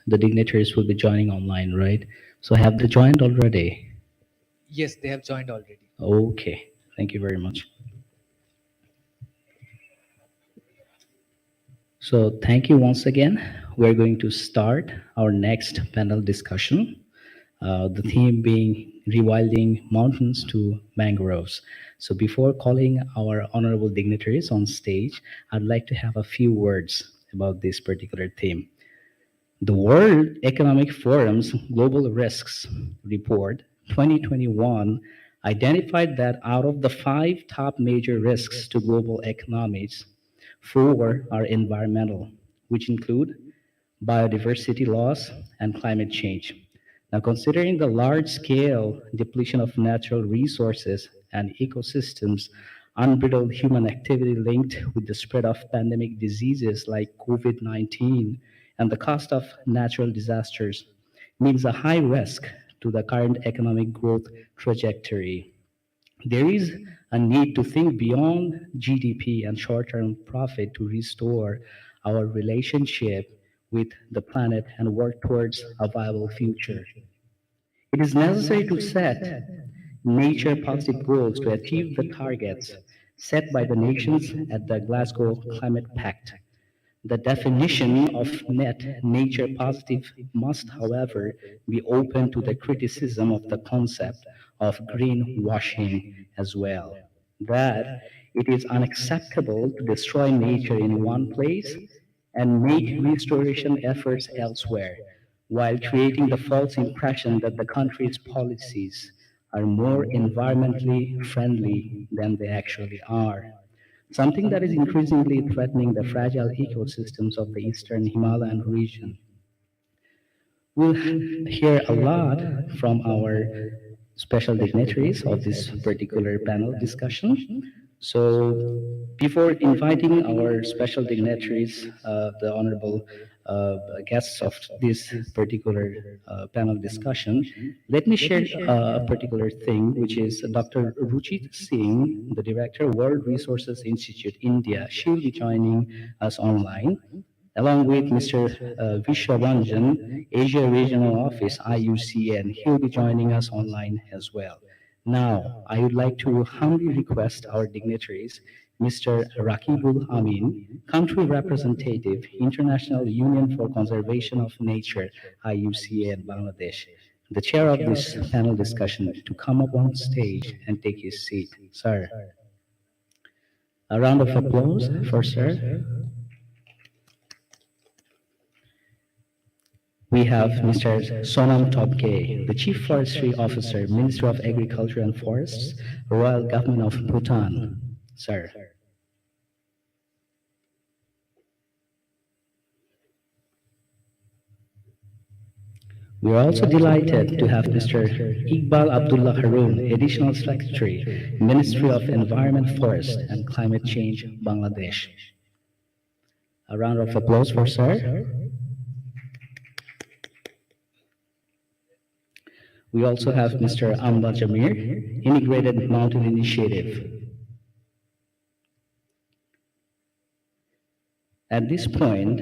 the dignitaries will be joining online, right? So have they joined already? Yes, they have joined already. Okay, thank you very much. So thank you once again. We're going to start our next panel discussion. The theme being rewilding mountains to mangroves. So before calling our honorable dignitaries on stage, I'd like to have a few words about this particular theme. The World Economic Forum's Global Risks Report 2021 identified that out of the five top major risks to global economies, four are environmental, which include biodiversity loss and climate change. Now, considering the large scale depletion of natural resources and ecosystems, unbridled human activity linked with the spread of pandemic diseases like COVID 19, and the cost of natural disasters means a high risk to the current economic growth trajectory. There is a need to think beyond GDP and short term profit to restore our relationship with the planet and work towards a viable future. It is necessary to set nature positive goals to achieve the targets set by the nations at the Glasgow Climate Pact. The definition of net nature positive must, however, be open to the criticism of the concept of greenwashing as well. That it is unacceptable to destroy nature in one place and make restoration efforts elsewhere, while creating the false impression that the country's policies are more environmentally friendly than they actually are, something that is increasingly threatening the fragile ecosystems of the eastern Himalayan region. We'll hear a lot from our special dignitaries of this particular panel discussion. So, before inviting our special dignitaries, the honorable guests of this particular panel discussion, let me share a particular thing, which is Dr. Ruchit Singh, the director, World Resources Institute, India. She'll be joining us online along with Mr. Vishwaranjan, Asia Regional Office, IUCN. He'll be joining us online as well. Now, I would like to humbly request our dignitaries, Mr. Rakibul Amin, Country Representative, International Union for Conservation of Nature, IUCN, Bangladesh, the chair of this panel discussion, to come up on stage and take his seat. Sir, a round of applause for sir. We have Mr. Sonam Topke, the Chief Forestry Officer, Minister of Agriculture and Forests, Royal Government of Bhutan. Sir. We are also delighted to have Mr. Iqbal Abdullah Haroon, Additional Secretary, Ministry of Environment, Forest and Climate Change, Bangladesh. A round of applause for sir. We also have Mr. Amba Jamir, Integrated Mountain Initiative. At this point,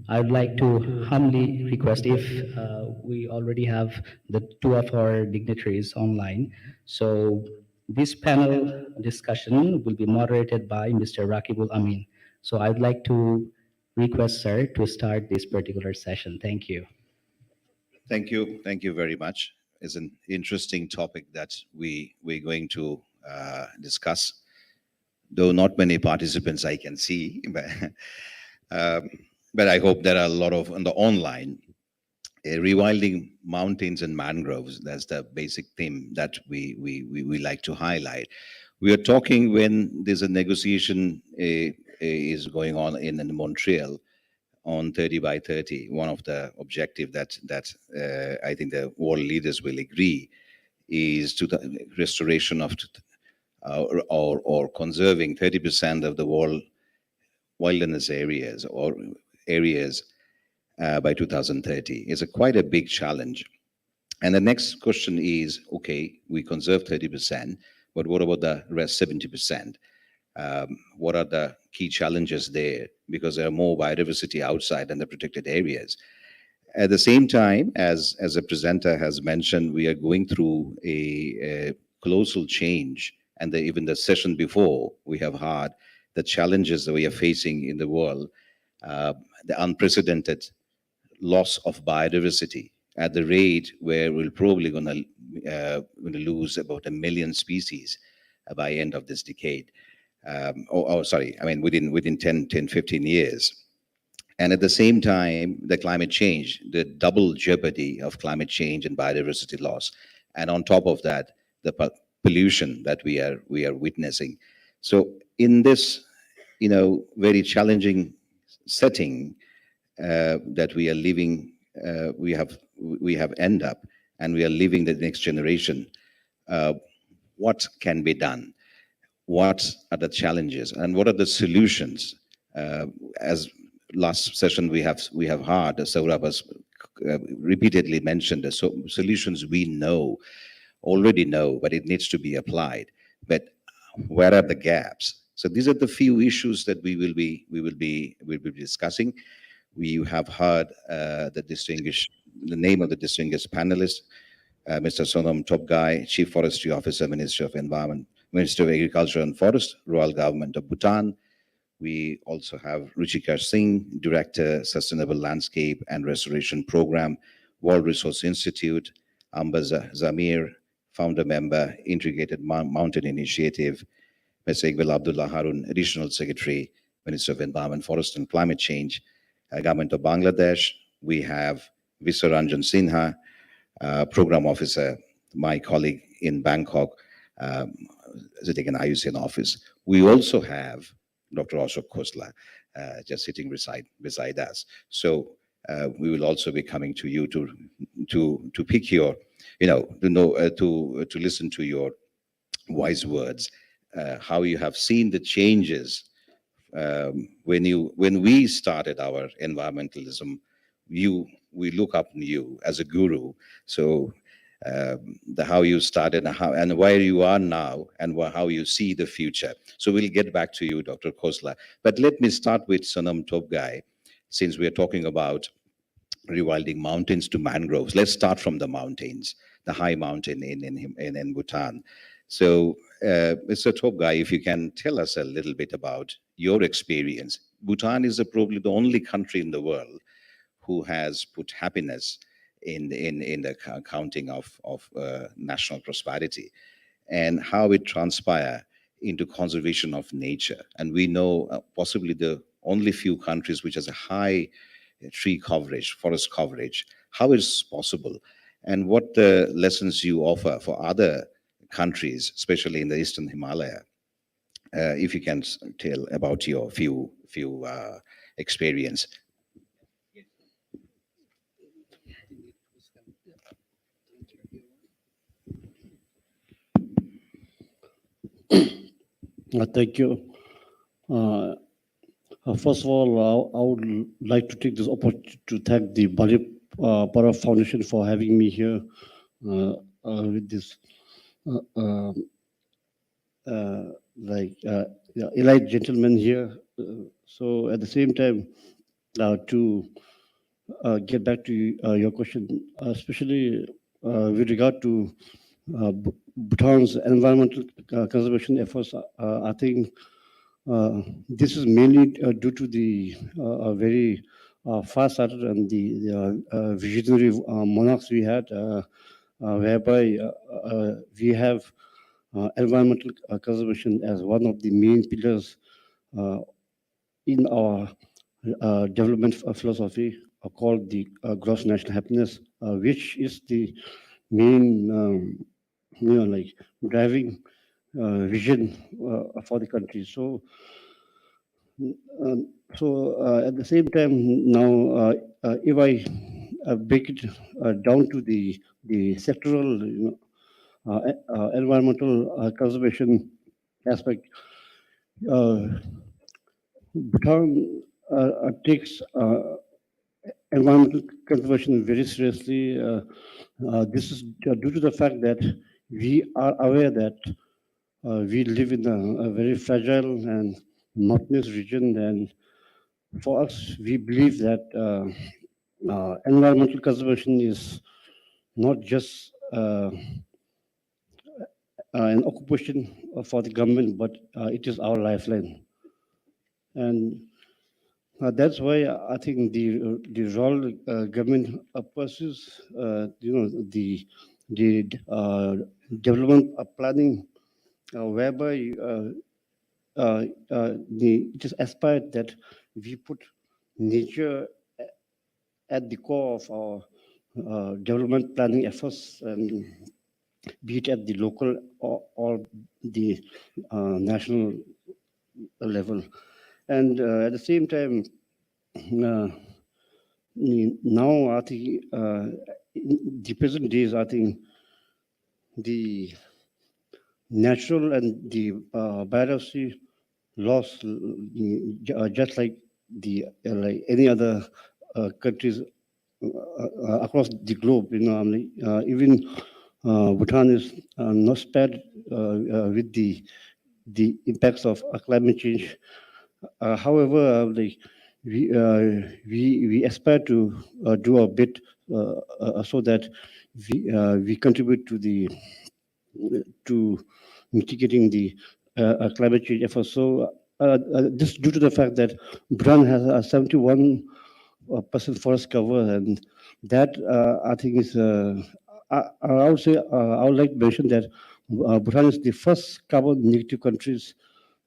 I would like to humbly request if we already have the two of our dignitaries online. So this panel discussion will be moderated by Mr. Rakibul Amin. So I'd like to request sir to start this particular session. Thank you. Thank you. Thank you very much. It's an interesting topic that we're going to discuss, though not many participants I can see, but I hope there are a lot of on the online. Rewilding mountains and mangroves, that's the basic theme that we like to highlight. We are talking when there's a negotiation is going on in Montreal on 30 by 30. One of the objective that I think the world leaders will agree is to the restoration of or conserving 30% of the world wilderness areas or areas by 2030. It's quite a big challenge. And the next question is, okay, we conserve 30%, but what about the rest 70%? What are the key challenges there? Because there are more biodiversity outside than the protected areas. At the same time, as a presenter has mentioned, we are going through a colossal change, and even the session before we have had the challenges that we are facing in the world, the unprecedented loss of biodiversity at the rate where we're probably going to lose about 1 million species by end of this decade. Sorry, I mean within 10, 15 years. And at the same time, the climate change, the double jeopardy of climate change and biodiversity loss, and on top of that, the pollution that we are witnessing. So in this, very challenging setting that we are living, we have end up, and we are living the next generation. Uh, what can be done? What are the challenges and what are the solutions? As last session we have had, Saurabh has repeatedly mentioned the solutions we already know, but it needs to be applied. But where are the gaps? So these are the few issues that we will be discussing. We have heard the name of the distinguished panelist, Mr. Sonam Topgai, Chief Forestry Officer, Ministry of Environment, Minister of Agriculture and Forest, Royal Government of Bhutan. We also have Ruchika Singh, Director, Sustainable Landscape and Restoration Program, World Resource Institute, Amba Zamir, Founder Member, Integrated Mountain Initiative, Mr. Iqbal Abdullah Harun, Additional Secretary, Minister of Environment, Forest and Climate Change, Government of Bangladesh. We have Visaranjan Sinha, Program Officer, my colleague in Bangkok, um, sitting in IUCN office. We also have Dr. Ashok Khosla, just sitting beside us. So we will also be coming to you to pick your, to listen to your wise words, how you have seen the changes when we started our environmentalism. We look up to you as a guru. So the how you started and where you are now and how you see the future. So we'll get back to you, Dr. Khosla. But let me start with Sonam Topgai, since we are talking about rewilding mountains to mangroves. Let's start from the mountains, the high mountain in Bhutan. So, Mr. Topgai, if you can tell us a little bit about your experience. Bhutan is probably the only country in the world who has put happiness in the counting of national prosperity, and how it transpire into conservation of nature. And we know possibly the only few countries which has a high tree coverage, forest coverage. How is possible? And what the lessons you offer for other countries, especially in the Eastern Himalaya? If you can tell about your few experience. Thank you. First of all, I would like to take this opportunity to thank the Bali Para Foundation for having me here with this elite gentlemen here. So at the same time, to get back to your question, especially with regard to Bhutan's environmental conservation efforts, I think this is mainly due to the very far-sighted and the visionary monarchs we had, whereby we have environmental conservation as one of the main pillars in our development philosophy, called the gross national happiness, which is the main, driving vision for the country. So, at the same time, now, if I break it down to the sectoral, environmental conservation aspect, Bhutan takes environmental conservation very seriously. This is due to the fact that we are aware that we live in a very fragile and mountainous region, and for us, we believe that environmental conservation is not just an occupation for the government, but it is our lifeline. And that's why I think the rural government pursues, the development planning, whereby it is aspired that we put nature at the core of our development planning efforts, and be it at the local or the national level. And at the same time, uh, now I think in the present days, I think the natural and the biodiversity loss, just like the like any other countries across the globe, even Bhutan is not spared with the impacts of climate change. However, we aspire to do our bit so that we contribute to mitigating the climate change efforts. So this due to the fact that Bhutan has a 71% forest cover, and that I think is I would say I would like to mention that Bhutan is the first carbon negative countries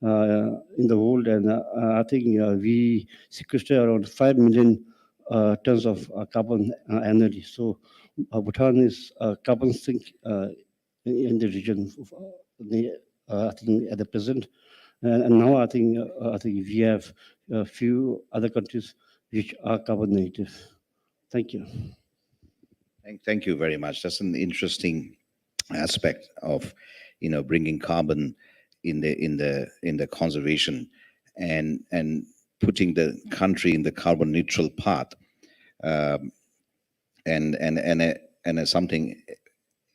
in the world, and I think we sequester around 5 million tons of carbon annually. So Bhutan is carbon sink in the region. I think at the present, and now I think we have a few other countries which are carbon negative. Thank you. Thank you very much. That's an interesting aspect of, bringing carbon in the conservation, and putting the country in the carbon neutral path, um, and something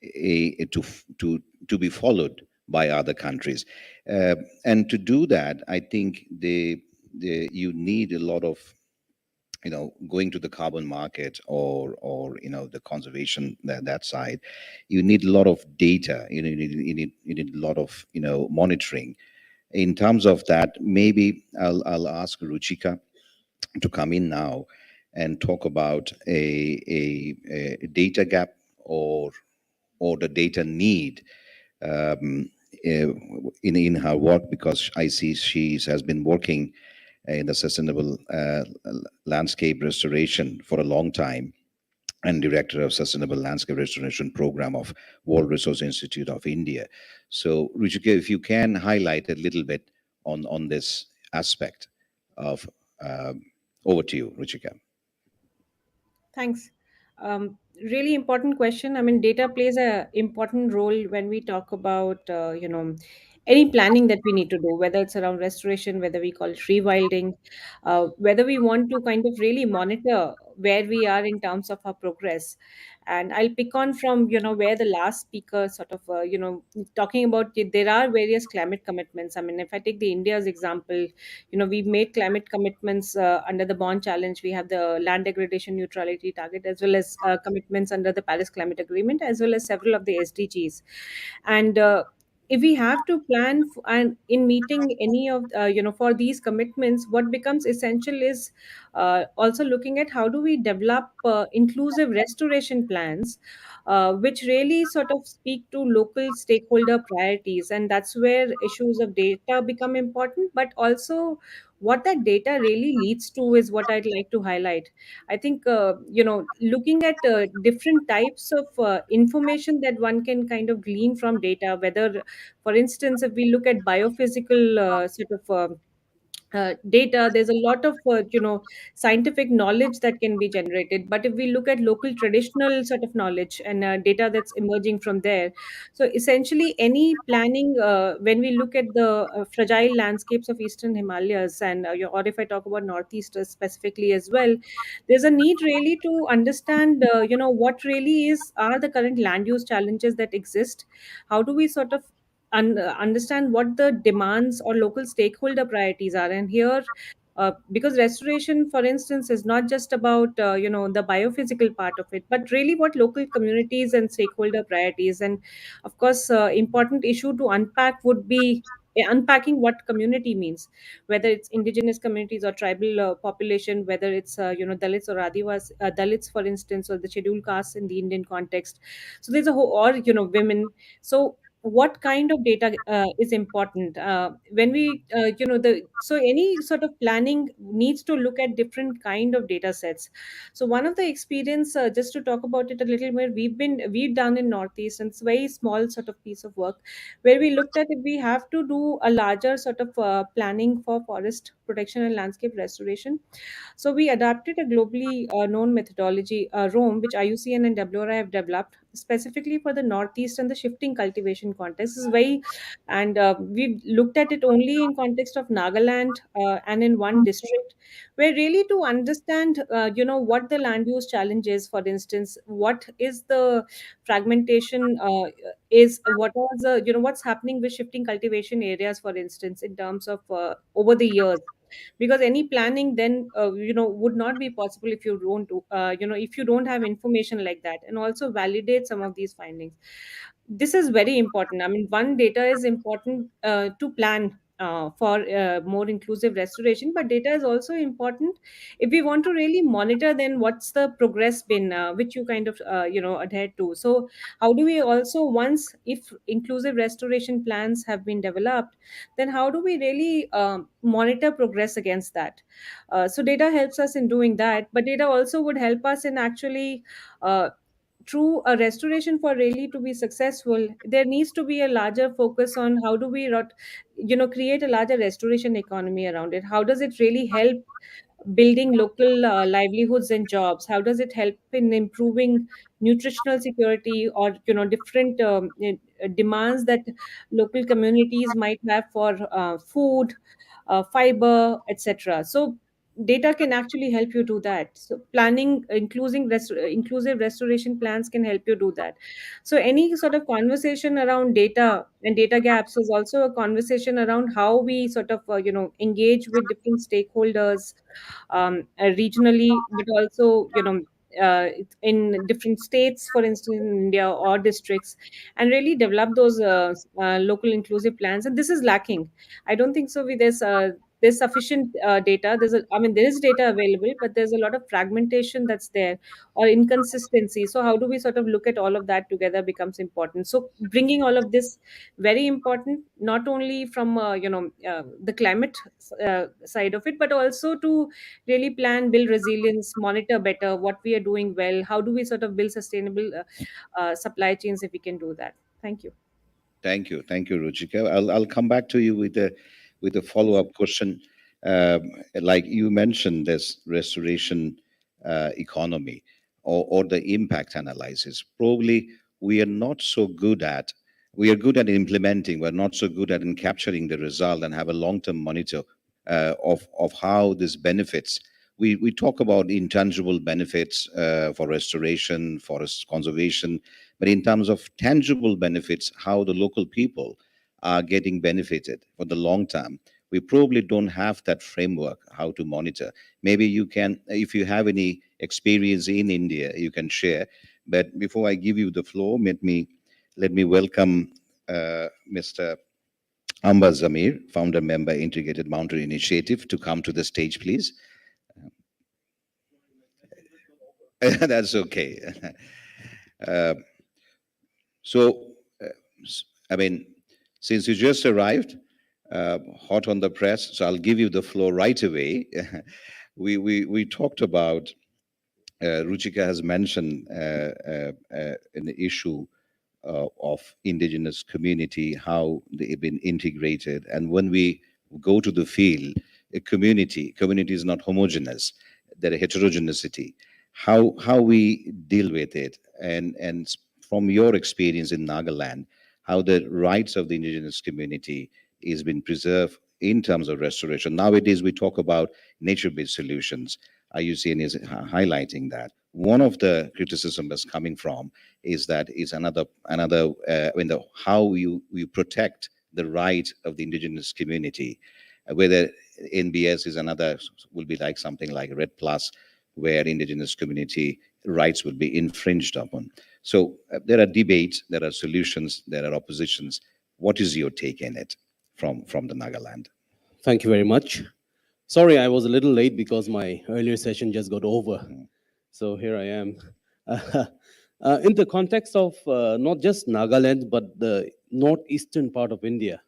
to be followed by other countries. And to do that, I think you need a lot of, going to the carbon market, or the conservation, that side. You need a lot of data. You need a lot of, monitoring. In terms of that, maybe I'll ask Ruchika to come in now and talk about a data gap, or the data need, um, in her work, because I see she has been working in the sustainable landscape restoration for a long time, and director of sustainable landscape restoration program of World Resource Institute of India. So Ruchika, if you can highlight a little bit on this aspect of, um, over to you, Ruchika. Thanks. Really important question. I mean, data plays a important role when we talk about any planning that we need to do, whether it's around restoration, whether we call it rewilding, whether we want to kind of really monitor where we are in terms of our progress. And I'll pick on from where the last speaker sort of talking about there are various climate commitments. I mean, if I take the India's example, we've made climate commitments under the bond challenge. We have the land degradation neutrality target, as well as commitments under the Paris Climate Agreement, as well as several of the SDGs. And if we have to plan and in meeting any of for these commitments, what becomes essential is also looking at how do we develop inclusive restoration plans, which really sort of speak to local stakeholder priorities. And that's where issues of data become important, but also what that data really leads to is what I'd like to highlight. I think looking at different types of information that one can kind of glean from data, whether, for instance, if we look at biophysical sort of data, there's a lot of scientific knowledge that can be generated. But if we look at local traditional sort of knowledge and data that's emerging from there, so essentially any planning, when we look at the fragile landscapes of eastern Himalayas, and or if I talk about northeast specifically as well, there's a need really to understand what really is are the current land use challenges that exist. How do we sort of understand what the demands or local stakeholder priorities are? And here because restoration, for instance, is not just about the biophysical part of it, but really what local communities and stakeholder priorities. And of course, important issue to unpack would be unpacking what community means, whether it's indigenous communities or tribal population, whether it's Dalits or Dalits, for instance, or the scheduled castes in the Indian context. So there's a whole, or women. So what kind of data is important when we the so any sort of planning needs to look at different kind of data sets. So one of the experience, just to talk about it a little more, we've done in Northeast, and it's a very small sort of piece of work where we looked at if we have to do a larger sort of planning for forest protection and landscape restoration. So we adapted a globally known methodology, Rome, which IUCN and WRI have developed specifically for the Northeast and the shifting cultivation context. This is very, and we looked at it only in context of Nagaland and in one district, where really to understand, what the land use challenge is. For instance, what is the fragmentation? Is what was the what's happening with shifting cultivation areas, for instance, in terms of over the years, because any planning then would not be possible if you don't if you don't have information like that, and also validate some of these findings. This is very important. I mean, one, data is important to plan for more inclusive restoration, but data is also important if we want to really monitor then what's the progress been, which you kind of adhere to. So how do we also, once if inclusive restoration plans have been developed, then how do we really monitor progress against that? So data helps us in doing that, but data also would help us in actually through a restoration, for really to be successful, there needs to be a larger focus on how do we create a larger restoration economy around it. How does it really help building local livelihoods and jobs? How does it help in improving nutritional security, or different demands that local communities might have for food, fiber, etc.? So data can actually help you do that. So planning, inclusive restoration plans can help you do that. So any sort of conversation around data and data gaps is also a conversation around how we sort of engage with different stakeholders, regionally, but also in different states, for instance, in India, or districts, and really develop those local inclusive plans. And this is lacking. I don't think so. There's sufficient data. I mean, there is data available, but there's a lot of fragmentation that's there, or inconsistency. So how do we sort of look at all of that together becomes important. So bringing all of this, very important, not only from the climate side of it, but also to really plan, build resilience, monitor better what we are doing well. How do we sort of build sustainable supply chains if we can do that? Thank you. Thank you, Ruchika. I'll come back to you with a follow up question. Like you mentioned, this restoration economy, or the impact analysis. Probably we are not so good at. We are good at implementing. We're not so good at in capturing the result and have a long term monitor of how this benefits. We talk about intangible benefits for restoration, forest conservation, but in terms of tangible benefits, how the local people are getting benefited for the long term, we probably don't have that framework how to monitor. Maybe you can, if you have any experience in India, you can share. But before I give you the floor, let me welcome Mr. Amba Zamir, founder member, Integrated Mountain Initiative, to come to the stage, please. That's okay. Uh, so, I mean, since you just arrived, hot on the press, so I'll give you the floor right away. We talked about, Ruchika has mentioned an issue of indigenous community, how they've been integrated. And when we go to the field, a community is not homogeneous, there are heterogeneity. How we deal with it, and from your experience in Nagaland, how the rights of the indigenous community is been preserved in terms of restoration. Nowadays, we talk about nature-based solutions. IUCN is highlighting that. One of the criticism that's coming from is that is another when the how you protect the right of the indigenous community, whether NBS is another, will be like something like Red Plus, where indigenous community rights would be infringed upon. So there are debates, there are solutions, there are oppositions. What is your take in it from the Nagaland? Thank you very much. Sorry, I was a little late because my earlier session just got over. So here I am. In the context of not just Nagaland, but the northeastern part of India,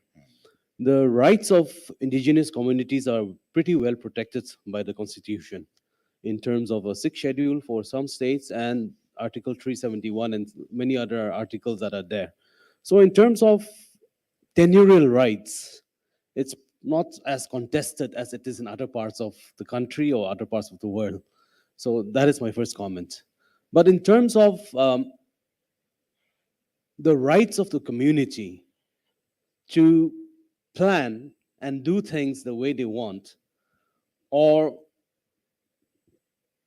the rights of indigenous communities are pretty well protected by the constitution in terms of a sixth schedule for some states and Article 371 and many other articles that are there. So in terms of tenurial rights, it's not as contested as it is in other parts of the country or other parts of the world. So that is my first comment. But in terms of the rights of the community to plan and do things the way they want, or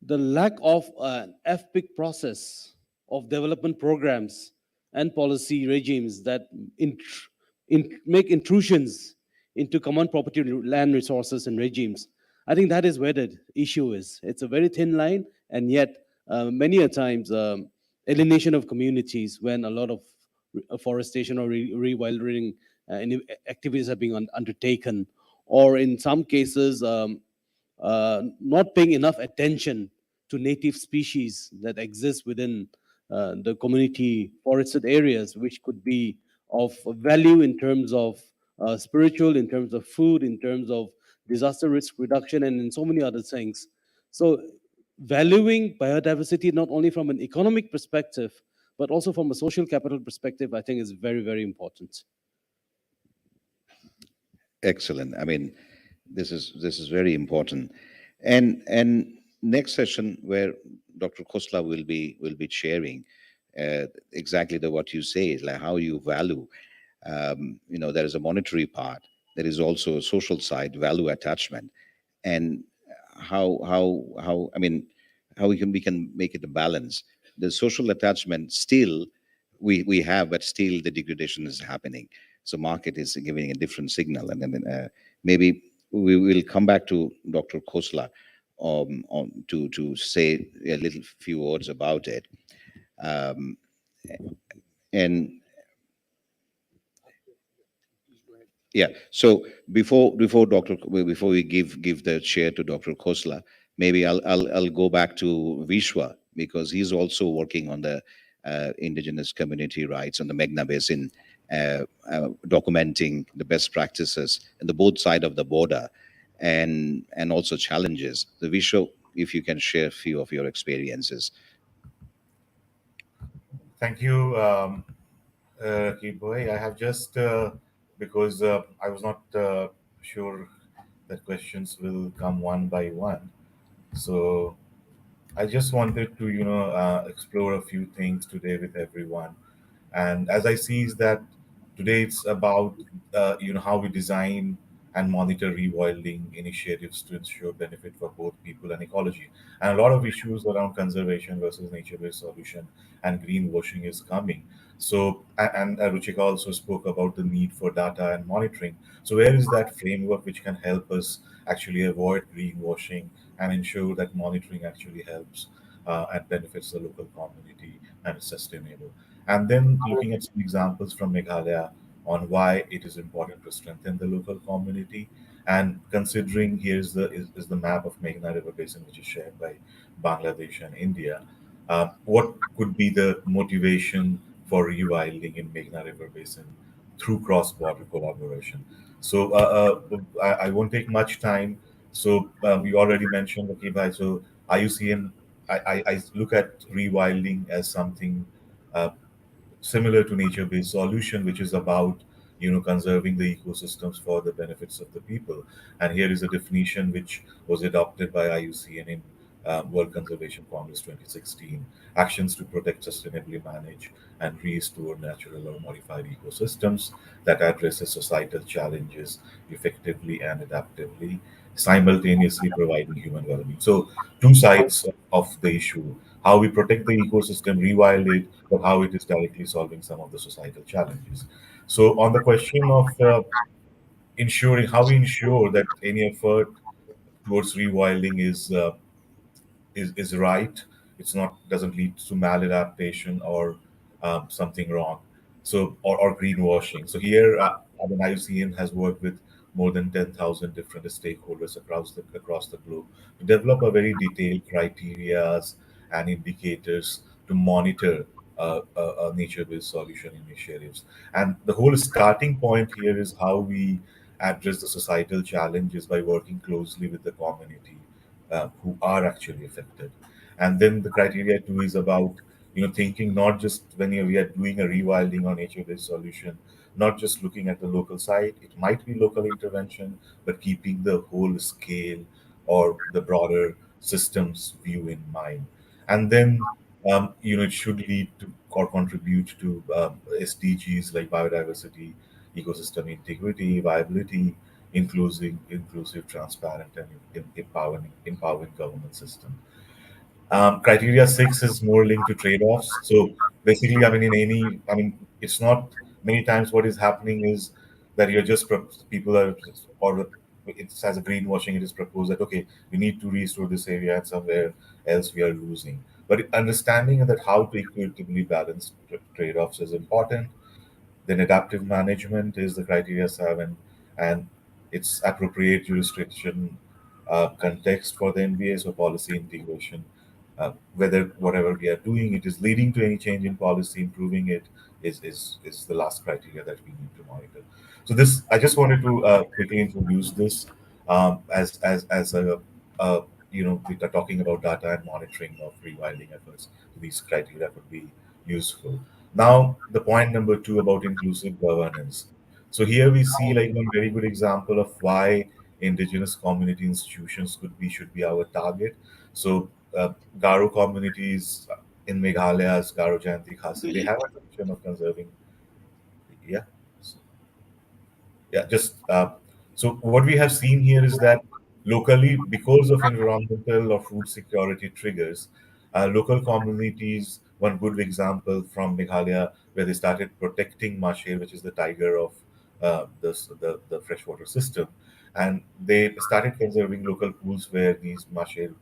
the lack of an FPIC process of development programs and policy regimes that make intrusions into common property land resources and regimes. I think that is where the issue is. It's a very thin line, and yet many a times alienation of communities when a lot of afforestation or rewilding activities are being undertaken, or in some cases not paying enough attention to native species that exist within the community forested areas, which could be of value in terms of spiritual, in terms of food, in terms of disaster risk reduction, and in so many other things. So valuing biodiversity not only from an economic perspective, but also from a social capital perspective, I think is very, very important. Excellent. I mean, this is very important. And next session where Dr. Khosla will be sharing exactly what you say, like how you value. There is a monetary part. There is also a social side, value attachment, and how I mean how we can make it a balance. The social attachment still we have, but still the degradation is happening. So market is giving a different signal, and then maybe we will come back to Dr. Khosla to say a little few words about it. Um, and yeah, so before we give the chair to Dr. Khosla, maybe I'll go back to Vishwa, because he's also working on the indigenous community rights on the Meghna Basin, documenting the best practices on the both side of the border, and also challenges. So Vishwa, if you can share a few of your experiences. Thank you, Boy. I have just, because I was not sure that questions will come one by one. So I just wanted to, explore a few things today with everyone. And as I see is that today it's about, how we design and monitor rewilding initiatives to ensure benefit for both people and ecology. And a lot of issues around conservation versus nature-based solution and greenwashing is coming. So, and Ruchika also spoke about the need for data and monitoring. So where is that framework which can help us actually avoid greenwashing and ensure that monitoring actually helps and benefits the local community and is sustainable? And then looking at some examples from Meghalaya on why it is important to strengthen the local community, and considering here's is the map of Meghna River Basin, which is shared by Bangladesh and India. What could be the motivation for rewilding in Meghna River Basin through cross-border collaboration? So I won't take much time. So you already mentioned, okay, bhai. So IUCN, I look at rewilding as something uh, similar to nature-based solution, which is about conserving the ecosystems for the benefits of the people. And here is a definition which was adopted by IUCN in World Conservation Congress 2016: actions to protect, sustainably manage, and restore natural or modified ecosystems that addresses societal challenges effectively and adaptively, simultaneously providing human well-being. So two sides of the issue: how we protect the ecosystem, rewild it, but how it is directly solving some of the societal challenges. So, on the question of ensuring how we ensure that any effort towards rewilding is right. It's not doesn't lead to maladaptation or something wrong. So or greenwashing. So here, I mean, IUCN has worked with more than 10,000 different stakeholders across the globe to develop a very detailed criterias and indicators to monitor nature-based solution initiatives. And the whole starting point here is how we address the societal challenges by working closely with the community who are actually affected. And then the criteria two is about thinking not just when we are doing a rewilding or nature-based solution, not just looking at the local site. It might be local intervention, but keeping the whole scale or the broader systems view in mind. And then it should lead to or contribute to SDGs like biodiversity, ecosystem integrity, viability, inclusive, transparent, and empowering government system. Criteria six is more linked to trade-offs. So basically, I mean, it's not many times what is happening is that you're just people are or it's as a greenwashing. It is proposed that okay, we need to restore this area and somewhere else we are losing. But understanding that how to equitably balance trade-offs is important. Then adaptive management is the criteria seven, and it's appropriate jurisdiction context for the NBS or policy integration. Whether whatever we are doing, it is leading to any change in policy, improving it is the last criteria that we need to monitor. So this, I just wanted to quickly introduce this as a we are talking about data and monitoring of rewilding efforts. So these criteria could be useful. Now, the point number two about inclusive governance. So here we see like one very good example of why indigenous community institutions should be our target. So Garo communities in Meghalaya's Garo Jayanti Khasi, they have a tradition of conserving. Yeah. Yeah, just so what we have seen here is that locally, because of environmental or food security triggers, local communities, one good example from Meghalaya, where they started protecting Mashel, which is the tiger of the freshwater system, and they started conserving local pools where these Mashel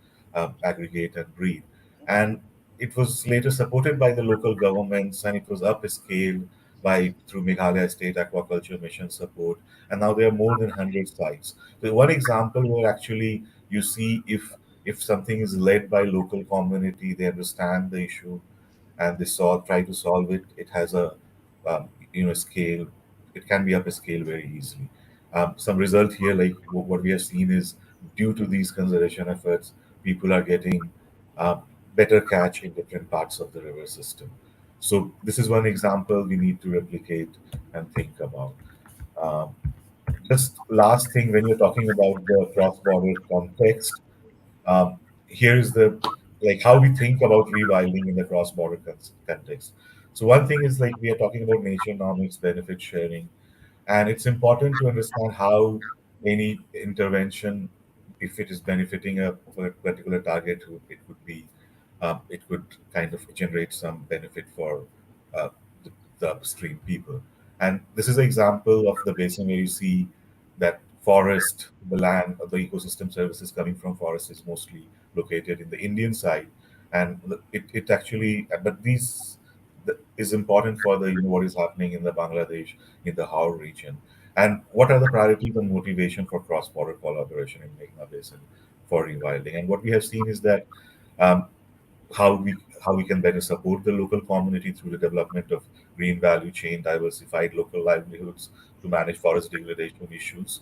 aggregate and breed. And it was later supported by the local governments, and it was upscaled by through Meghalaya State Aquaculture Mission support, and now there are more than 100 sites. So one example where actually you see if something is led by local community, they understand the issue and they try to solve it. It has a scale. It can be up a scale very easily. Some result here, like what we have seen, is due to these conservation efforts, people are getting uh, better catch in different parts of the river system. So this is one example we need to replicate and think about. Um, just last thing, when you're talking about the cross-border context, here is the like how we think about rewilding in the cross-border context. So one thing is like we are talking about Naturenomics, benefit sharing, and it's important to understand how any intervention, if it is benefiting a particular target, it could be, it could kind of generate some benefit for uh, the upstream people. And this is an example of the basin where you see that forest, the land, the ecosystem services coming from forest is mostly located in the Indian side, and it actually, but these is important for the what is happening in the Bangladesh, in the How region, and what are the priorities and motivation for cross-border collaboration in Meghna Basin for rewilding. And what we have seen is that um, how we can better support the local community through the development of green value chain, diversified local livelihoods to manage forest degradation issues.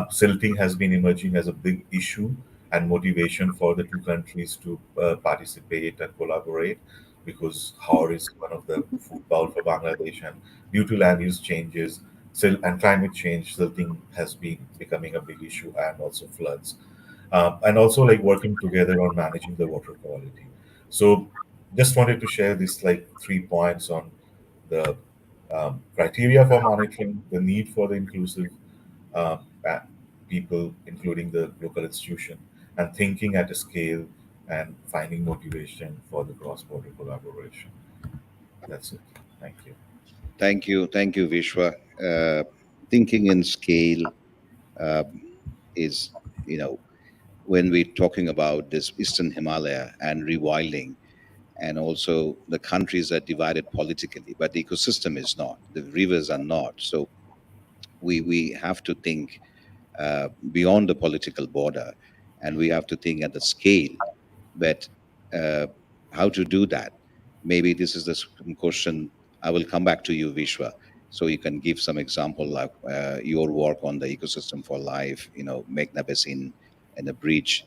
Silting has been emerging as a big issue and motivation for the two countries to participate and collaborate because Haur is one of the food bowl for Bangladesh, and due to land use changes and climate change, silting has been becoming a big issue, and also floods, and also like working together on managing the water quality. So just wanted to share this like 3 points on the criteria for monitoring, the need for the inclusive uh, uh, people, including the local institution, and thinking at a scale and finding motivation for the cross-border collaboration. That's it. Thank you. Thank you, Vishwa. Thinking in scale, uh, is, you know, when we're talking about this Eastern Himalaya and rewilding, and also the countries are divided politically, but the ecosystem is not. The rivers are not. So we have to think beyond the political border, and we have to think at the scale. But uh, how to do that? Maybe this is the question. I will come back to you, Vishwa, so you can give some example like your work on the ecosystem for life, Meghna Basin and the bridge.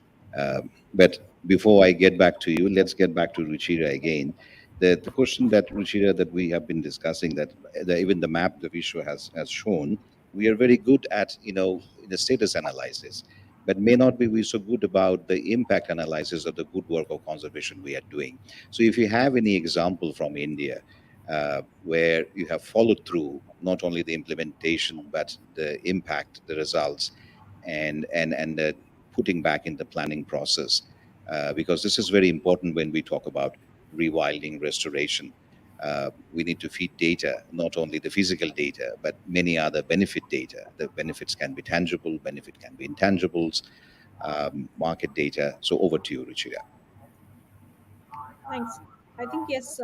But before I get back to you, let's get back to Ruchira again. The question that Ruchira, that we have been discussing, that even the map that Vishwa has shown, we are very good at, the status analysis, but may not be we so good about the impact analysis of the good work of conservation we are doing. So if you have any example from India where you have followed through not only the implementation but the impact, the results, and the putting back in the planning process, because this is very important when we talk about rewilding restoration. We need to feed data, not only the physical data, but many other benefit data. The benefits can be tangible, benefit can be intangibles, market data. So over to you, Ruchira. Thanks. I think yes,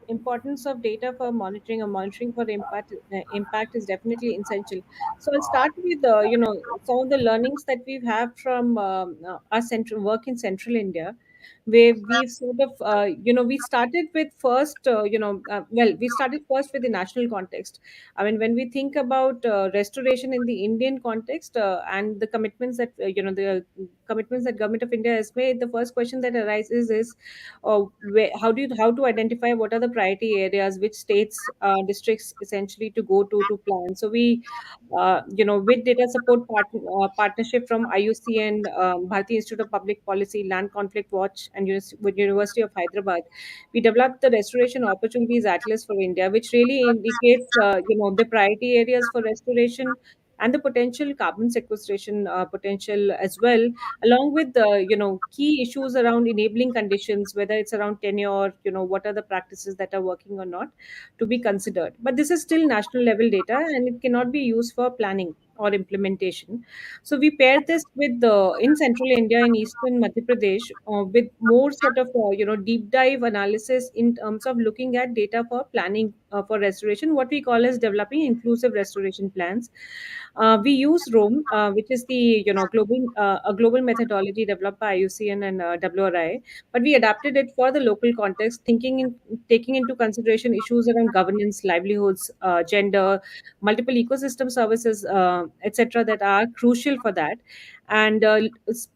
importance of data for monitoring or monitoring for impact is definitely essential. So I'll start with some of the learnings that we've had from our central work in Central India, where we've sort of we started with first we started first with the national context. I mean, when we think about restoration in the Indian context and the commitments that the commitments that Government of India has made, the first question that arises is how to identify what are the priority areas, which states, districts essentially to go to plan. So we with data support partnership from IUCN, Bharati Institute of Public Policy, Land Conflict Watch, and with University of Hyderabad, we developed the Restoration Opportunities Atlas for India, which really indicates the priority areas for restoration and the potential carbon sequestration potential as well, along with the key issues around enabling conditions, whether it's around tenure, what are the practices that are working or not, to be considered. But this is still national level data and it cannot be used for planning or implementation. So we pair this with the in Central India, in Eastern Madhya Pradesh, with more sort of deep dive analysis in terms of looking at data for planning for restoration, what we call as developing inclusive restoration plans. We use Rome, which is the global a global methodology developed by IUCN and WRI, but we adapted it for the local context, taking into consideration issues around governance, livelihoods, gender, multiple ecosystem services, etc., that are crucial for that, and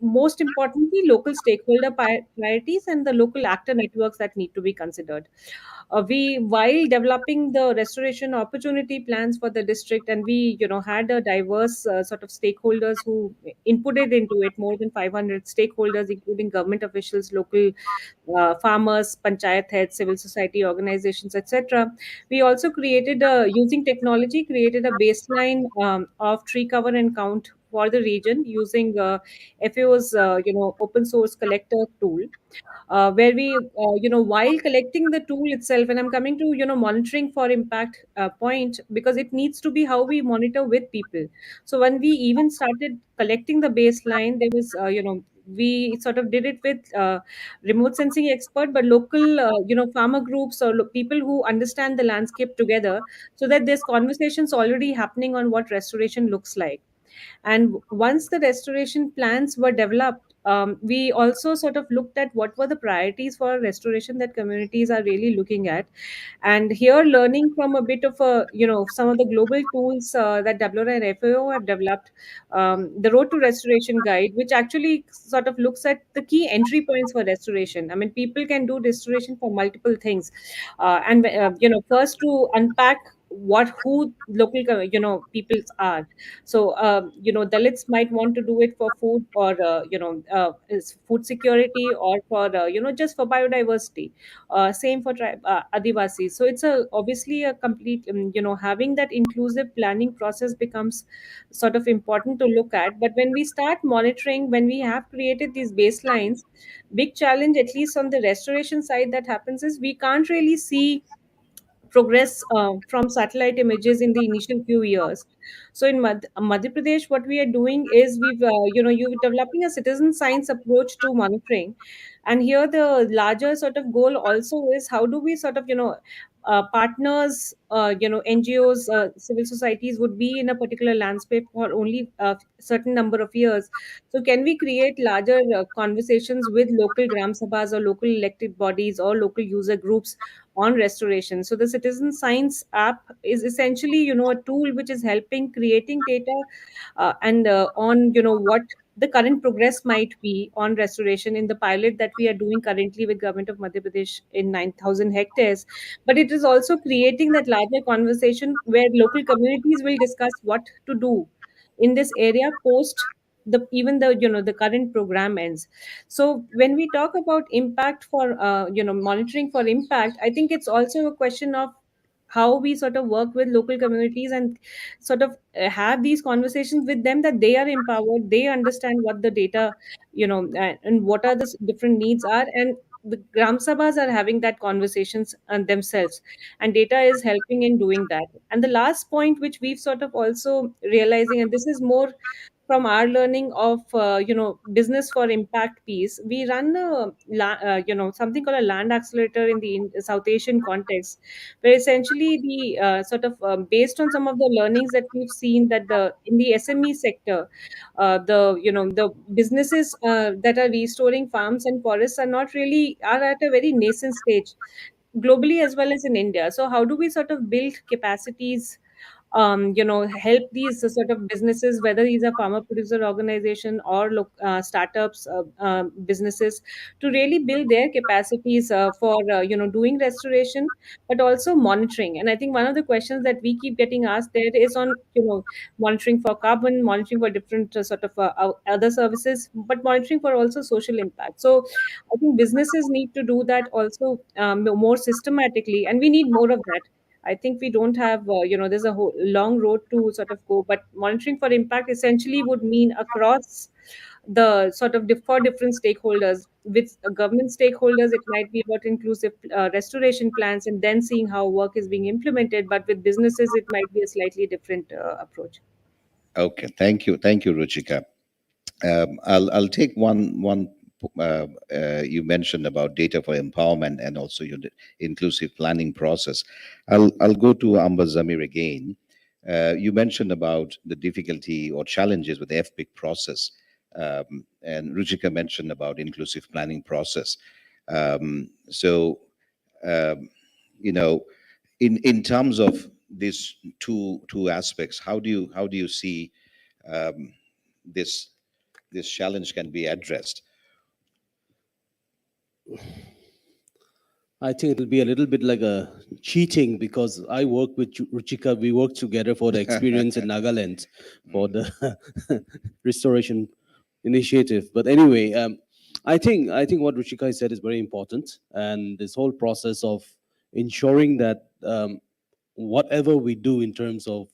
most importantly, local stakeholder priorities and the local actor networks that need to be considered. We while developing the restoration opportunity plans for the district, and we had a diverse sort of stakeholders who inputted into it, more than 500 stakeholders including government officials, local farmers, panchayat heads, civil society organizations, etc. We also created using technology, created a baseline of tree cover and count for the region using FAO's open source collector tool, where we while collecting the tool itself, and I'm coming to monitoring for impact point, because it needs to be how we monitor with people. So when we even started collecting the baseline, there was we sort of did it with remote sensing expert, but local farmer groups or people who understand the landscape together, so that there's conversations already happening on what restoration looks like. And once the restoration plans were developed, we also sort of looked at what were the priorities for restoration that communities are really looking at. And here, learning from a bit of some of the global tools that WRI and FAO have developed, the Road to Restoration Guide, which actually sort of looks at the key entry points for restoration. I mean, people can do restoration for multiple things, and first to unpack what who local people are. So Dalits might want to do it for food, or is food security, or for just for biodiversity. Same for Adivasi. So it's a obviously a complete having that inclusive planning process becomes sort of important to look at. But when we start monitoring, when we have created these baselines, big challenge, at least on the restoration side, that happens is we can't really see progress from satellite images in the initial few years. So in Madhya Pradesh, what we are doing is you're developing a citizen science approach to monitoring, and here the larger sort of goal also is how do we sort of partners, NGOs, civil societies would be in a particular landscape for only a certain number of years. So can we create larger conversations with local gram sabhas or local elected bodies or local user groups on restoration? So the citizen science app is essentially a tool which is helping creating data and on what the current progress might be on restoration in the pilot that we are doing currently with government of Madhya Pradesh in 9,000 hectares. But it is also creating that larger conversation where local communities will discuss what to do in this area post the current program ends. So when we talk about impact for monitoring for impact, I think it's also a question of how we sort of work with local communities and sort of have these conversations with them, that they are empowered, they understand what the data and what are the different needs are, and the gram sabhas are having that conversations themselves, and data is helping in doing that. And the last point which we've sort of also realizing, and this is more from our learning of business for impact piece, we run something called a land accelerator in the South Asian context, where essentially the sort of based on some of the learnings that we've seen, that the in the SME sector, the businesses that are restoring farms and forests are at a very nascent stage globally as well as in India. So how do we sort of build capacities, help these sort of businesses, whether these are farmer producer organization or startups, businesses, to really build their capacities for doing restoration, but also monitoring. And I think one of the questions that we keep getting asked there is on monitoring for carbon, monitoring for different sort of other services, but monitoring for also social impact. So I think businesses need to do that also more systematically, and we need more of that. I think we don't have, there's a whole long road to sort of go, but monitoring for impact essentially would mean across the sort of for different stakeholders. With government stakeholders, it might be about inclusive restoration plans and then seeing how work is being implemented. But with businesses, it might be a slightly different approach. Okay, thank you, Ruchika. I'll take one. You mentioned about data for empowerment and also your inclusive planning process. I'll go to Amba Zamir again. You mentioned about the difficulty or challenges with the FPIC process, and Ruchika mentioned about inclusive planning process. So, um, you know, in terms of these two aspects, how do you see um, this this challenge can be addressed? I think it'll be a little bit like a cheating because I work with Ruchika. We work together for the experience in Nagaland for the restoration initiative. But anyway, I think what Ruchika said is very important, and this whole process of ensuring that whatever we do in terms of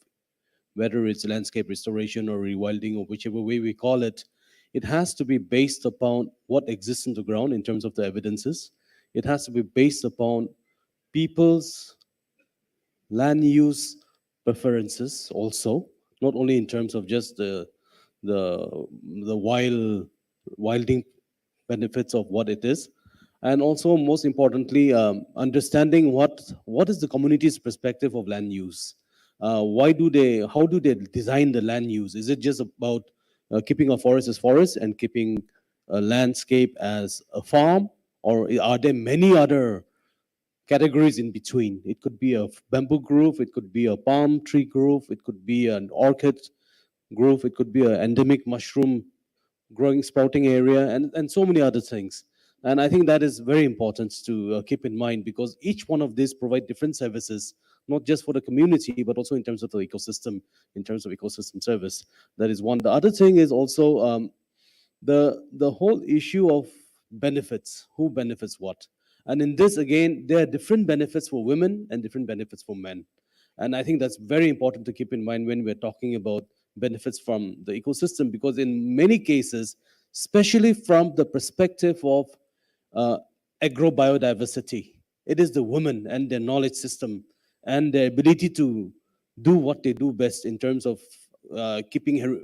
whether it's landscape restoration or rewilding or whichever way we call it, it has to be based upon what exists in the ground in terms of the evidences. It has to be based upon people's land use preferences also, not only in terms of just the wilding benefits of what it is, and also most importantly, understanding what is the community's perspective of land use. How do they design the land use? Is it just about keeping a forest as forest and keeping a landscape as a farm, or are there many other categories in between? It could be a bamboo grove, it could be a palm tree grove, it could be an orchid grove, it could be an endemic mushroom growing sprouting area, and so many other things. And I think that is very important to keep in mind, because each one of these provide different services, not just for the community but also in terms of the ecosystem, in terms of ecosystem service. That is one. The other thing is also the whole issue of benefits, who benefits what. And in this again, there are different benefits for women and different benefits for men. And I think that's very important to keep in mind when we're talking about benefits from the ecosystem, because in many cases, especially from the perspective of uh, agrobiodiversity, it is the women and their knowledge system and their ability to do what they do best in terms of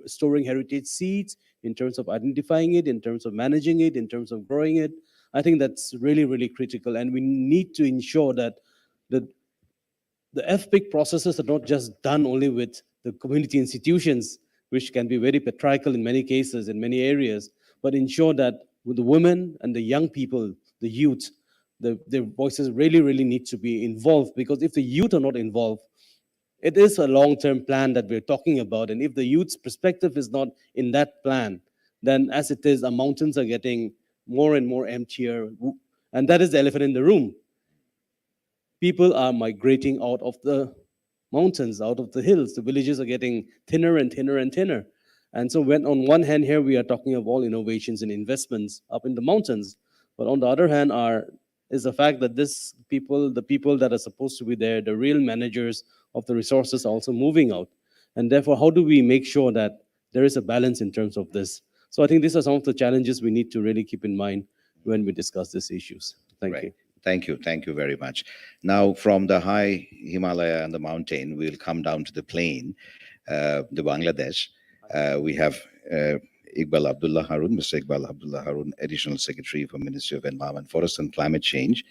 storing heritage seeds, in terms of identifying it, in terms of managing it, in terms of growing it. I think that's really, really critical. And we need to ensure that the FPIC processes are not just done only with the community institutions, which can be very patriarchal in many cases, in many areas, but ensure that with the women and the young people, the youth, their voices really, really need to be involved, because if the youth are not involved, it is a long-term plan that we're talking about. And if the youth's perspective is not in that plan, then as it is, our mountains are getting more and more emptier. And that is the elephant in the room. People are migrating out of the mountains, out of the hills. The villages are getting thinner and thinner and thinner. And so when on one hand here we are talking of all innovations and investments up in the mountains, but on the other hand is the fact that the people that are supposed to be there, the real managers of the resources, are also moving out. And therefore, how do we make sure that there is a balance in terms of this? So I think these are some of the challenges we need to really keep in mind when we discuss these issues. Thank you. Thank you. Thank you very much. Now, from the high Himalaya and the mountain, we'll come down to the plain, the Bangladesh. We have Iqbal Abdullah Harun, Mr. Iqbal Abdullah Harun, Additional Secretary for Ministry of Environment, Forest and Climate Change.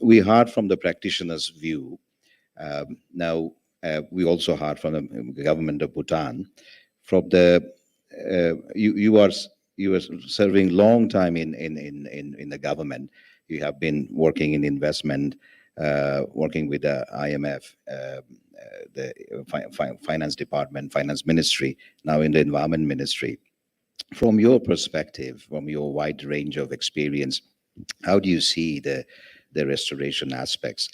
We heard from the practitioner's view. Now, we also heard from the government of Bhutan. From the you are serving long time in the government. You have been working in investment, working with the IMF, the finance department, finance ministry, now in the environment ministry. From your perspective, from your wide range of experience, how do you see the restoration aspects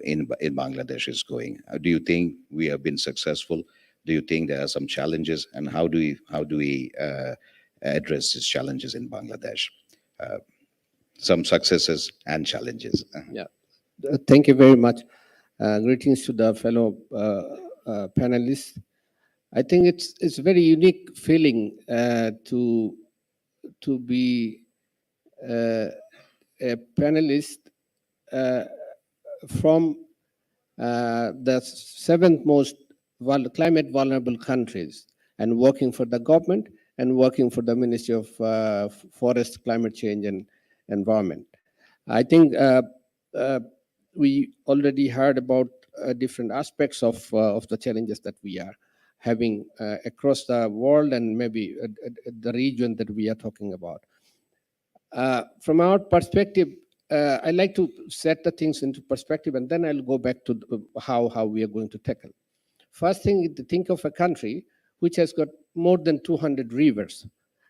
in Bangladesh is going? Do you think we have been successful? Do you think there are some challenges, and how do we address these challenges in Bangladesh? Some successes and challenges. Yeah, thank you very much. Greetings to the fellow panelists. I think it's a very unique feeling to be a panelist from the seventh most climate vulnerable countries, and working for the government and working for the Ministry of Forest, Climate Change and Environment. I think we already heard about different aspects of the challenges that we are having across the world, and maybe the region that we are talking about. From our perspective, I like to set the things into perspective, and then I'll go back to how we are going to tackle. First thing is to think of a country which has got more than 200 rivers,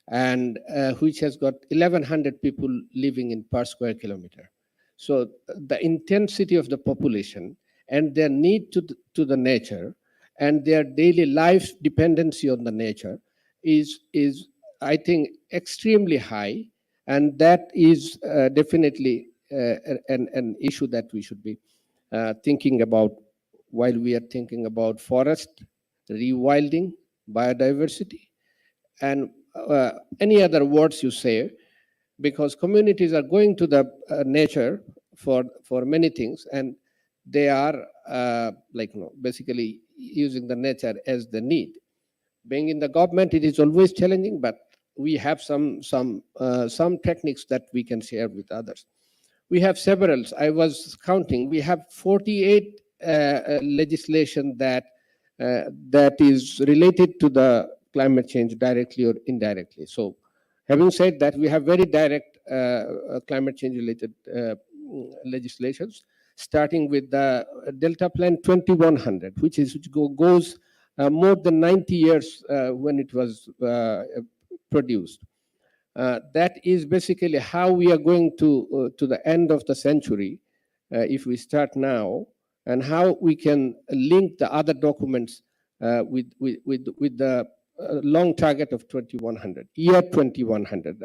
and which has got 1,100 people living in per square kilometer. So the intensity of the population and their need to the nature and their daily life dependency on the nature is I think extremely high, and that is definitely an issue that we should be thinking about while we are thinking about forest, rewilding, biodiversity, and any other words you say, because communities are going to the nature for many things, and they are basically using the nature as the need. Being in the government, it is always challenging, but we have some techniques that we can share with others. We have several. I was counting. We have 48 legislation that is related to the climate change directly or indirectly. So, having said that, we have very direct climate change related legislations, starting with the Delta Plan 2100, which goes more than 90 years when it was produced. That is basically how we are going to the end of the century, if we start now, and how we can link the other documents with the long target of 2100, year 2100.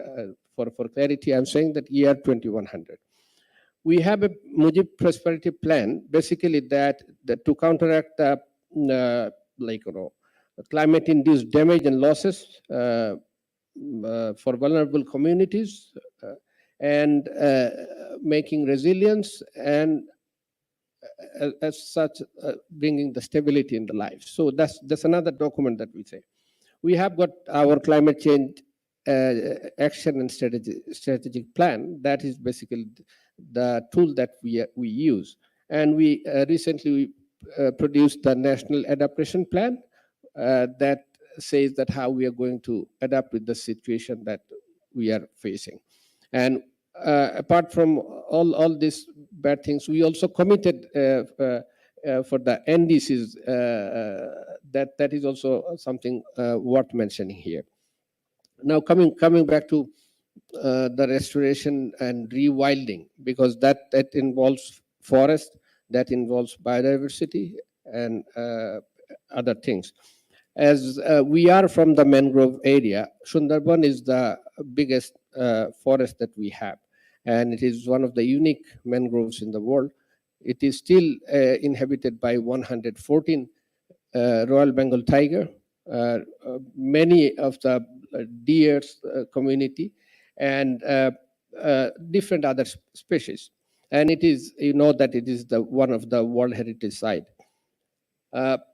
For clarity, I'm saying that year 2100. We have a Mujib Prosperity Plan, basically that to counteract the climate-induced damage and losses for vulnerable communities, and making resilience and as such, bringing the stability in the life. So that's another document that we say. We have got our climate change action and strategic plan. That is basically the tool that we use. And we recently produced the National Adaptation Plan that says that how we are going to adapt with the situation that we are facing. And apart from all these bad things, we also committed for the NDCs. That is also something worth mentioning here. Now coming back to the restoration and rewilding, because that involves forest, that involves biodiversity and other things. As we are from the mangrove area, Sundarban is the biggest forest that we have, and it is one of the unique mangroves in the world. It is still inhabited by 114 Royal Bengal tiger, many of the deers community, and different other species. And it is, you know, that it is the one of the World Heritage Site.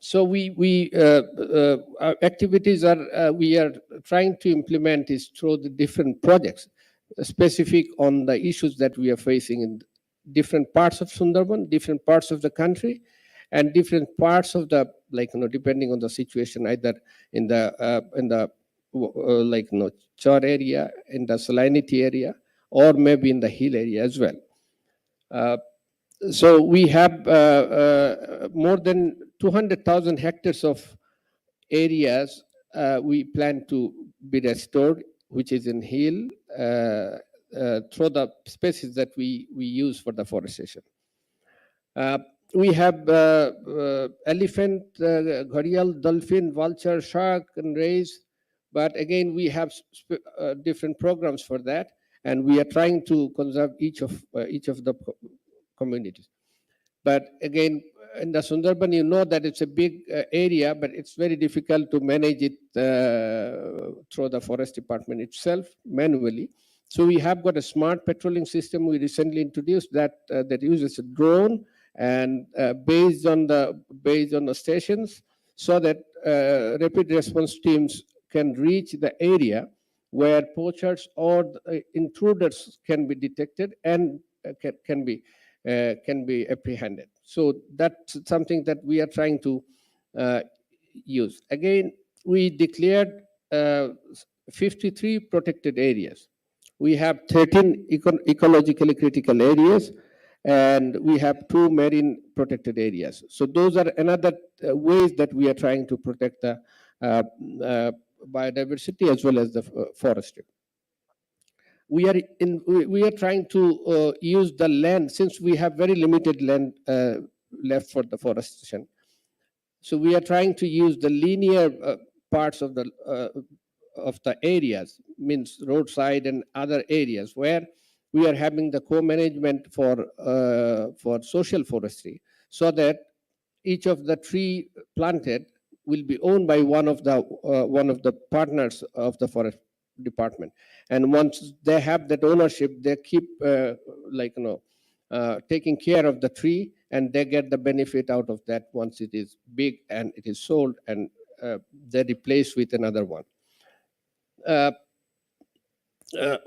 So our activities are we are trying to implement is through the different projects specific on the issues that we are facing in different parts of Sundarban, different parts of the country, and different parts of the, like, you know, depending on the situation, either in the like, you know, Char area, in the salinity area, or maybe in the hill area as well. So we have more than 200,000 hectares of areas we plan to be restored, which is in hill, through the species that we use for the forestation. We have elephant, gharial, dolphin, vulture, shark, and rays. But again, we have different programs for that, and we are trying to conserve each of the communities. But again, in the Sundarban, you know that it's a big area, but it's very difficult to manage it through the forest department itself manually. So we have got a smart patrolling system we recently introduced that uses a drone and based on the stations, so that rapid response teams can reach the area where poachers or intruders can be detected and can be apprehended. So that's something that we are trying to use. Again, we declared 53 protected areas. We have 13 ecologically critical areas, and we have 2 marine protected areas. So those are another ways that we are trying to protect the biodiversity as well as the forestry. We are trying to use the land, since we have very limited land left for the forestation. So we are trying to use the linear parts of the areas, means roadside and other areas, where we are having the co-management for social forestry, so that each of the tree planted will be owned by one of the partners of the forest department. And once they have that ownership, they keep taking care of the tree, and they get the benefit out of that once it is big and it is sold, and they replace with another one.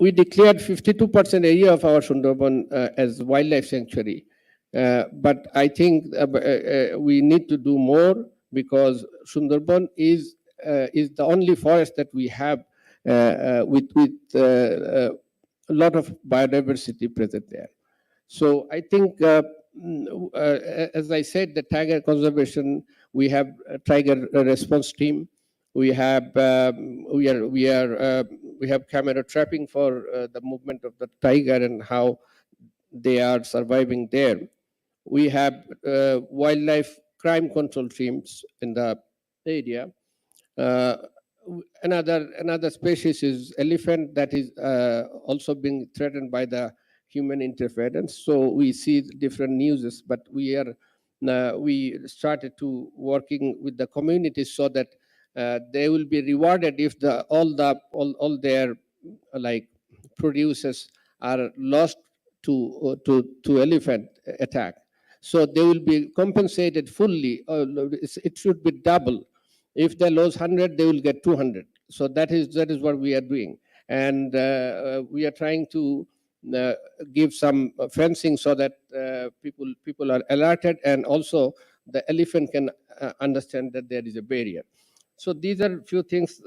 We declared 52% area of our Sundarban as wildlife sanctuary. But I think we need to do more, because Sundarban is the only forest that we have with a lot of biodiversity present there. So I think, as I said, the tiger conservation, we have a tiger response team. We have camera trapping for the movement of the tiger and how they are surviving there. We have wildlife crime control teams in the area. Another species is elephant that is also being threatened by the human interference. So we see different newses, but we started to working with the communities, so that they will be rewarded if all their like producers are lost to elephant attack. So they will be compensated fully. It should be double. If they lose 100, they will get 200. So that is what we are doing, and we are trying to give some fencing so that people are alerted, and also the elephant can understand that there is a barrier. So these are few things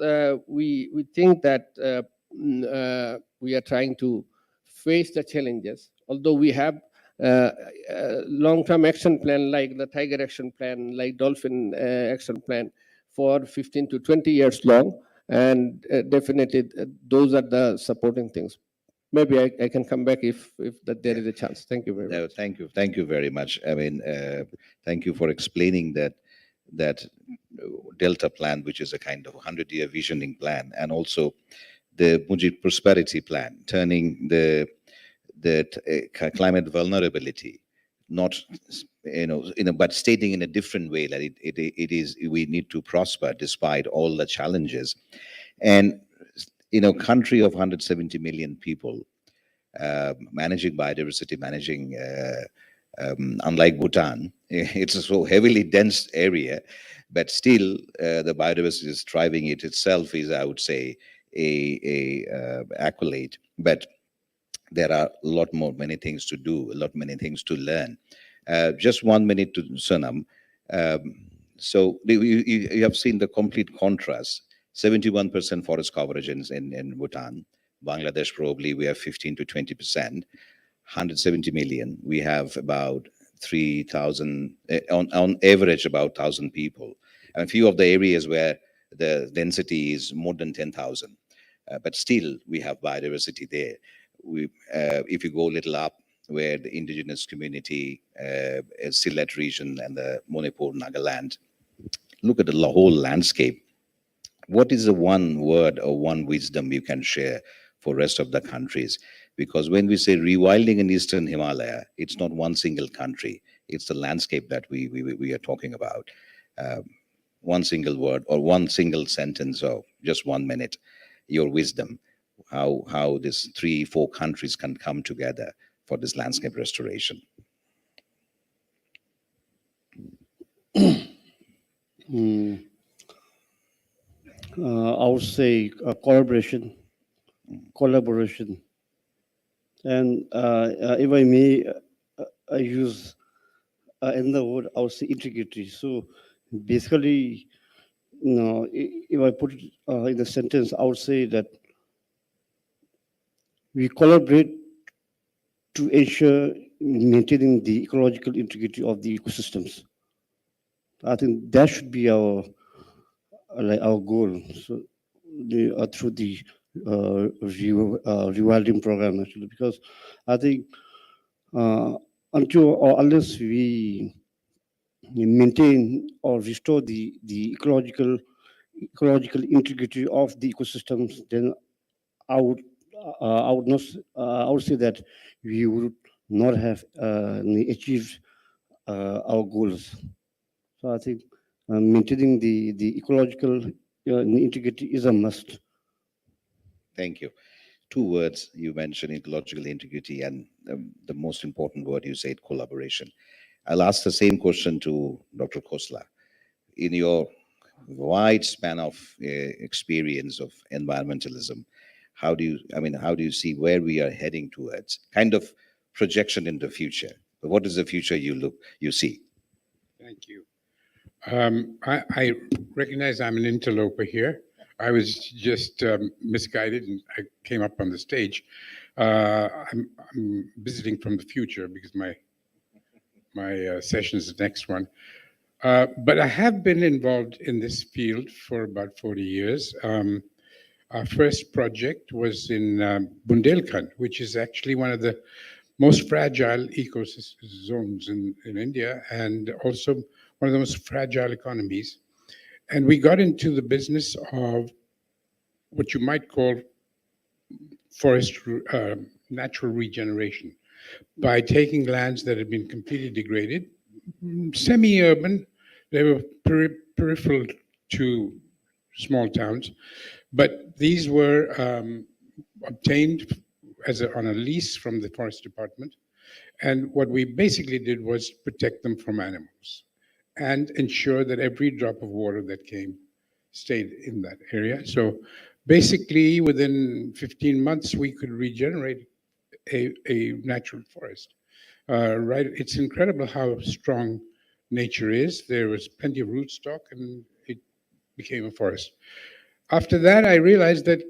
we think that we are trying to face the challenges. Although we have long-term action plan like the tiger action plan, like dolphin action plan for 15 to 20 years long, and definitely those are the supporting things. Maybe I can come back if that there is a chance. Thank you very No, much. thank you very much. I mean, thank you for explaining that Delta plan, which is a kind of 100-year visioning plan, and also the Mujib Prosperity Plan, turning the climate vulnerability, not but stating in a different way that it is we need to prosper despite all the challenges, and country of 170 million people, managing biodiversity, managing. Unlike Bhutan, it's a so heavily dense area, but still the biodiversity is thriving. It itself is, I would say, a accolade. But there are a lot more, many things to do, many things to learn. Just 1 minute to Sonam. So you have seen the complete contrast. 71% forest coverage in Bhutan. Bangladesh, probably we have 15 to 20%. 170 million. We have about 3,000, on average, about 1,000 people. And a few of the areas where the density is more than 10,000. But still, we have biodiversity there. If you go a little up, where the indigenous community, Sylhet region and the Manipur, Nagaland, look at the whole landscape. What is the one word or one wisdom you can share for rest of the countries? Because when we say rewilding in Eastern Himalaya, it's not one single country. It's the landscape that we are talking about. One single word or one single sentence or just 1 minute, your wisdom, how these 3-4 countries can come together for this landscape restoration. I would say collaboration, and if I may, I use another word. I would say integrity. So basically, if I put it in a sentence, I would say that we collaborate to ensure maintaining the ecological integrity of the ecosystems. I think that should be our goal. So through the rewilding program, actually, because I think until or unless we maintain or restore the ecological integrity of the ecosystems, then I would say that we would not have achieved our goals. So I think maintaining the ecological integrity is a must. Thank you. 2 words you mentioned, ecological integrity, and the most important word you said, collaboration. I'll ask the same question to Dr. Khosla. In your wide span of experience of environmentalism, how do you see where we are heading towards? Kind of projection in the future. What is the future you see? Thank you. I recognize I'm an interloper here. I was just misguided and I came up on the stage. I'm visiting from the future because my session is the next one. But I have been involved in this field for about 40 years. Our first project was in Bundelkhand, which is actually one of the most fragile ecosystem zones in India, and also one of the most fragile economies. And we got into the business of what you might call forest natural regeneration by taking lands that had been completely degraded, semi-urban, they were peripheral to small towns, but these were obtained on a lease from the forest department, And what we basically did was protect them from animals and ensure that every drop of water that came stayed in that area. So basically, within 15 months, we could regenerate a natural forest. Right? It's incredible how strong nature is. There was plenty of rootstock, and it became a forest. After that, I realized that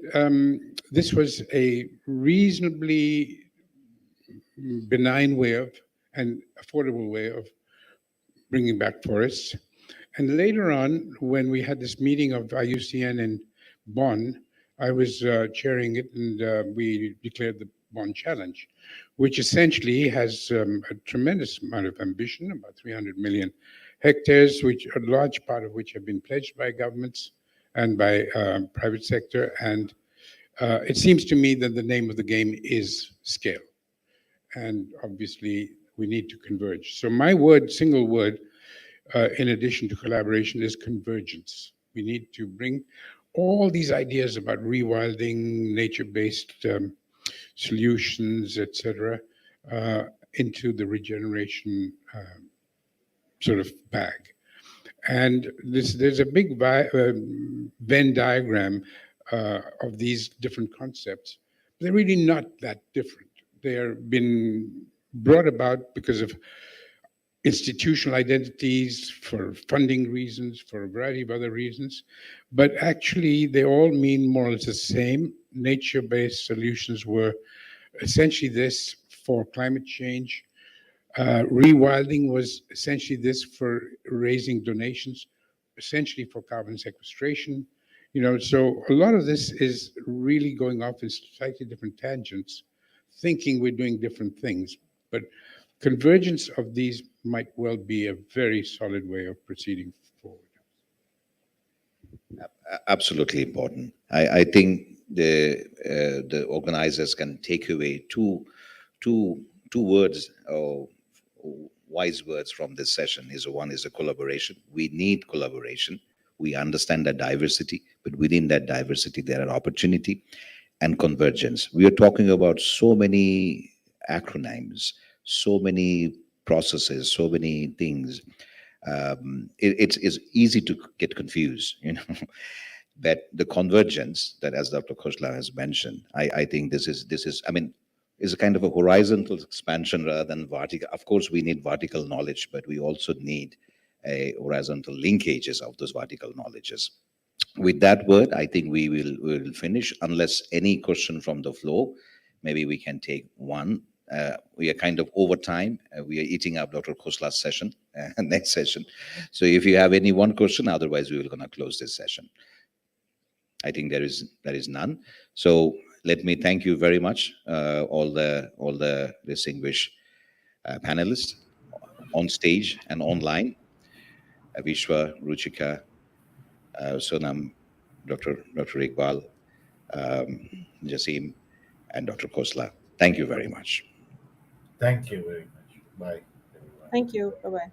this was a reasonably benign way of and affordable way of bringing back forests. And later on, when we had this meeting of IUCN in Bonn, I was chairing it, and we declared the Bonn Challenge, which essentially has a tremendous amount of ambition, about 300 million hectares, which a large part of which have been pledged by governments and by private sector. And it seems to me that the name of the game is scale. And obviously, we need to converge. So my word, single word, in addition to collaboration, is convergence. We need to bring all these ideas about rewilding, nature-based solutions, etc., into the regeneration sort of bag. And there's a big Venn diagram of these different concepts. They're really not that different. They're been brought about because of institutional identities, for funding reasons, for a variety of other reasons. But actually, they all mean more or less the same. Nature-based solutions were essentially this for climate change. Rewilding was essentially this for raising donations, essentially for carbon sequestration. So a lot of this is really going off in slightly different tangents, thinking we're doing different things. But convergence of these might well be a very solid way of proceeding forward. Absolutely important. I think the organizers can take away two words or wise words from this session. One is a collaboration. We need collaboration. We understand that diversity, but within that diversity there are opportunity and convergence. We are talking about so many acronyms, so many processes, so many things. It's easy to get confused, But the convergence that, as Dr. Khosla has mentioned, I think this is, I mean, is a kind of a horizontal expansion rather than vertical. Of course, we need vertical knowledge, but we also need a horizontal linkages of those vertical knowledges. With that word, I think we will finish. Unless any question from the floor, maybe we can take one. We are kind of over time. We are eating up Dr. Khosla's session, next session. So if you have any one question, otherwise we will gonna close this session. I think there is none. So let me thank you very much, all the distinguished panelists on stage and online, Vishwa, Ruchika, Sonam, Dr. Iqbal, Jasim, and Dr. Khosla. Thank you very much. Thank you very much. Bye, everyone. Thank you. Bye bye.